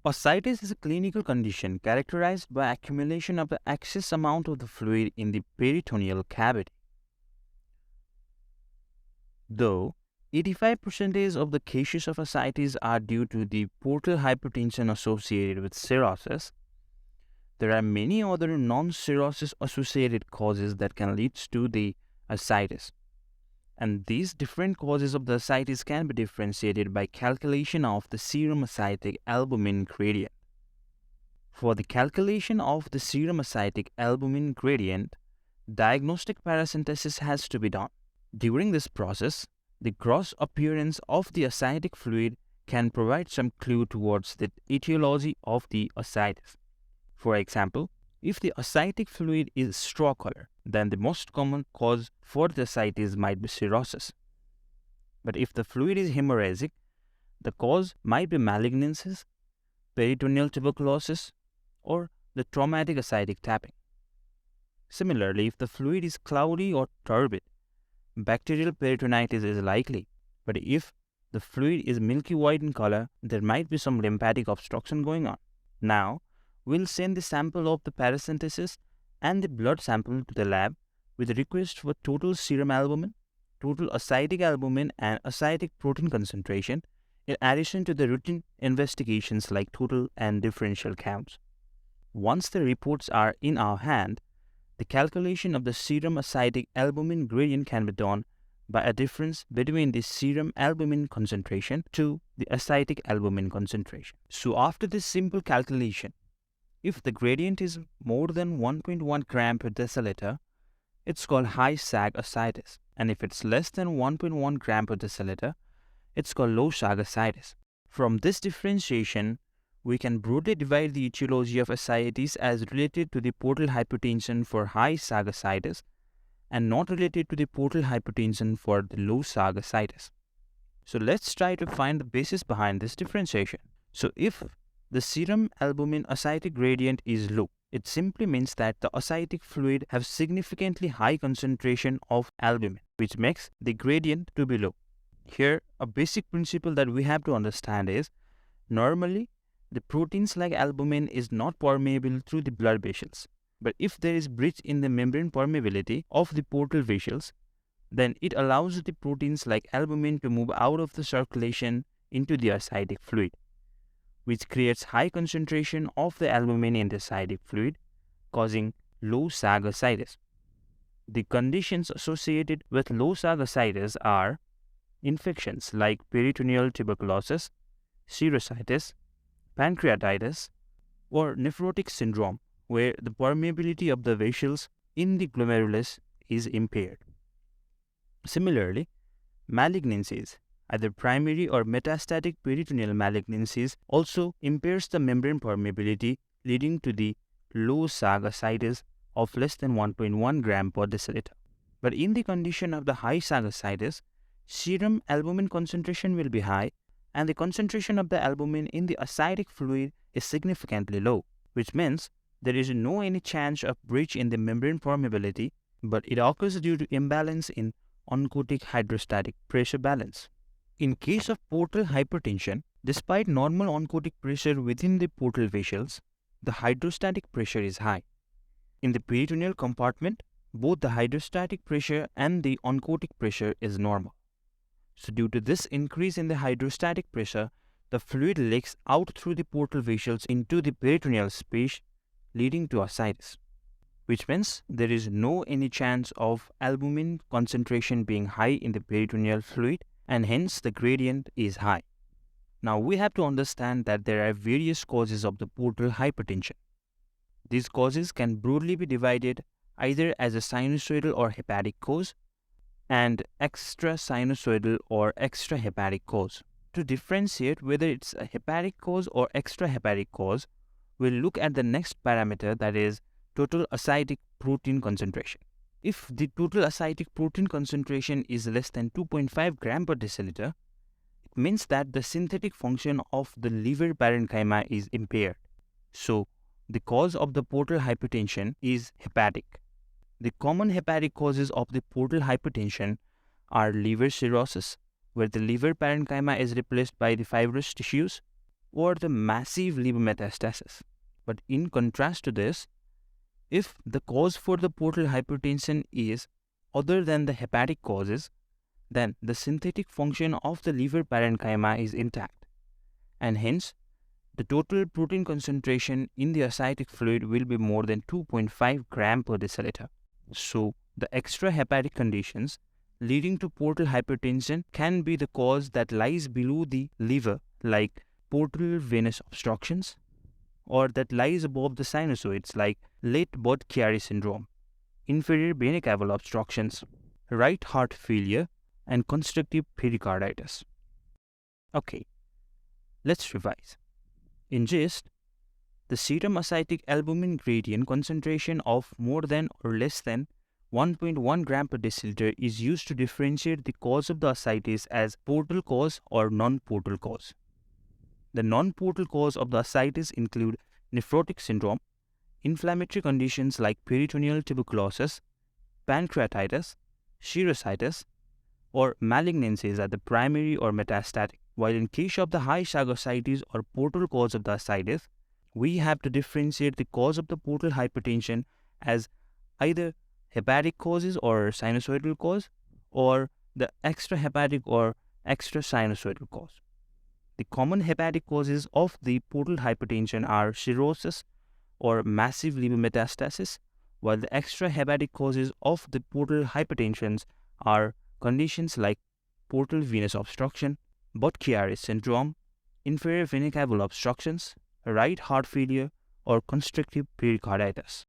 Ascites is a clinical condition characterized by accumulation of the excess amount of the fluid in the peritoneal cavity. Though 85% of the cases of ascites are due to the portal hypertension associated with cirrhosis, there are many other non-cirrhosis associated causes that can lead to the ascites. And these different causes of the ascites can be differentiated by calculation of the serum ascitic albumin gradient. For the calculation of the serum ascitic albumin gradient, diagnostic paracentesis has to be done. During this process, the gross appearance of the ascitic fluid can provide some clue towards the etiology of the ascites. For example, if the ascitic fluid is straw color, then the most common cause for the ascites might be cirrhosis. But if the fluid is hemorrhagic, the cause might be malignancies, peritoneal tuberculosis, or the traumatic ascitic tapping. Similarly, if the fluid is cloudy or turbid, bacterial peritonitis is likely. But if the fluid is milky white in color, there might be some lymphatic obstruction going on. Now, we'll send the sample of the paracentesis and the blood sample to the lab with a request for total serum albumin, total ascitic albumin and ascitic protein concentration, in addition to the routine investigations like total and differential counts. Once the reports are in our hand, the calculation of the serum ascitic albumin gradient can be done by a difference between the serum albumin concentration to the ascitic albumin concentration. So after this simple calculation, if the gradient is more than 1.1 gram per deciliter, it's called high SAAG ascites. And if it's less than 1.1 gram per deciliter, it's called low SAAG ascites. From this differentiation, we can broadly divide the etiology of ascites as related to the portal hypertension for high SAAG ascites and not related to the portal hypertension for the low SAAG ascites. So let's try to find the basis behind this differentiation. So if the serum albumin ascitic gradient is low, it simply means that the ascitic fluid has significantly high concentration of albumin, which makes the gradient to be low. Here, a basic principle that we have to understand is, normally, the proteins like albumin is not permeable through the blood vessels. But if there is breach in the membrane permeability of the portal vessels, then it allows the proteins like albumin to move out of the circulation into the ascitic fluid, which creates high concentration of the albumin in the ascitic fluid, causing low SAAG ascites. The conditions associated with low SAAG ascites are infections like peritoneal tuberculosis, serositis, pancreatitis, or nephrotic syndrome, where the permeability of the vessels in the glomerulus is impaired. Similarly, malignancies, either primary or metastatic peritoneal malignancies, also impairs the membrane permeability, leading to the low SAAG ascites of less than 1.1 gram per deciliter. But in the condition of the high SAAG ascites, serum albumin concentration will be high, and the concentration of the albumin in the ascitic fluid is significantly low, which means there is no any chance of breach in the membrane permeability, but it occurs due to imbalance in oncotic hydrostatic pressure balance. In case of portal hypertension, despite normal oncotic pressure within the portal vessels, the hydrostatic pressure is high. In the peritoneal compartment, both the hydrostatic pressure and the oncotic pressure is normal. So due to this increase in the hydrostatic pressure, the fluid leaks out through the portal vessels into the peritoneal space, leading to ascites, which means there is no any chance of albumin concentration being high in the peritoneal fluid, and hence the gradient is high. Now we have to understand that there are various causes of the portal hypertension. These causes can broadly be divided either as a sinusoidal or hepatic cause and extra-sinusoidal or extrahepatic cause. To differentiate whether it's a hepatic cause or extrahepatic cause, we'll look at the next parameter, that is total ascitic protein concentration. If the total ascitic protein concentration is less than 2.5 gram per deciliter, it means that the synthetic function of the liver parenchyma is impaired. So, the cause of the portal hypertension is hepatic. The common hepatic causes of the portal hypertension are liver cirrhosis, where the liver parenchyma is replaced by the fibrous tissues, or the massive liver metastasis. But in contrast to this, if the cause for the portal hypertension is other than the hepatic causes, then the synthetic function of the liver parenchyma is intact, and hence the total protein concentration in the ascitic fluid will be more than 2.5 gram per deciliter. So, the extrahepatic conditions leading to portal hypertension can be the cause that lies below the liver, like portal venous obstructions, or that lies above the sinusoids, like late Budd-Chiari syndrome, inferior vena cava obstructions, right heart failure, and constrictive pericarditis. Okay, let's revise. In gist, the serum ascitic albumin gradient concentration of more than or less than 1.1 gram per deciliter is used to differentiate the cause of the ascites as portal cause or non-portal cause. The non-portal cause of the ascites include nephrotic syndrome, inflammatory conditions like peritoneal tuberculosis, pancreatitis, serositis, or malignancies at the primary or metastatic. While in case of the high SAAG ascites or portal cause of the ascites, we have to differentiate the cause of the portal hypertension as either hepatic causes or sinusoidal cause, or the extrahepatic or extrasinusoidal cause. The common hepatic causes of the portal hypertension are cirrhosis or massive liver metastasis, while the extrahepatic causes of the portal hypertensions are conditions like portal venous obstruction, Budd-Chiari syndrome, inferior vena cava obstructions, right heart failure, or constrictive pericarditis.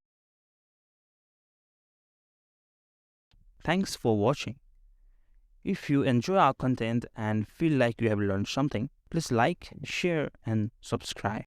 Thanks for watching. If you enjoy our content and feel like you have learned something, please like, share, and subscribe.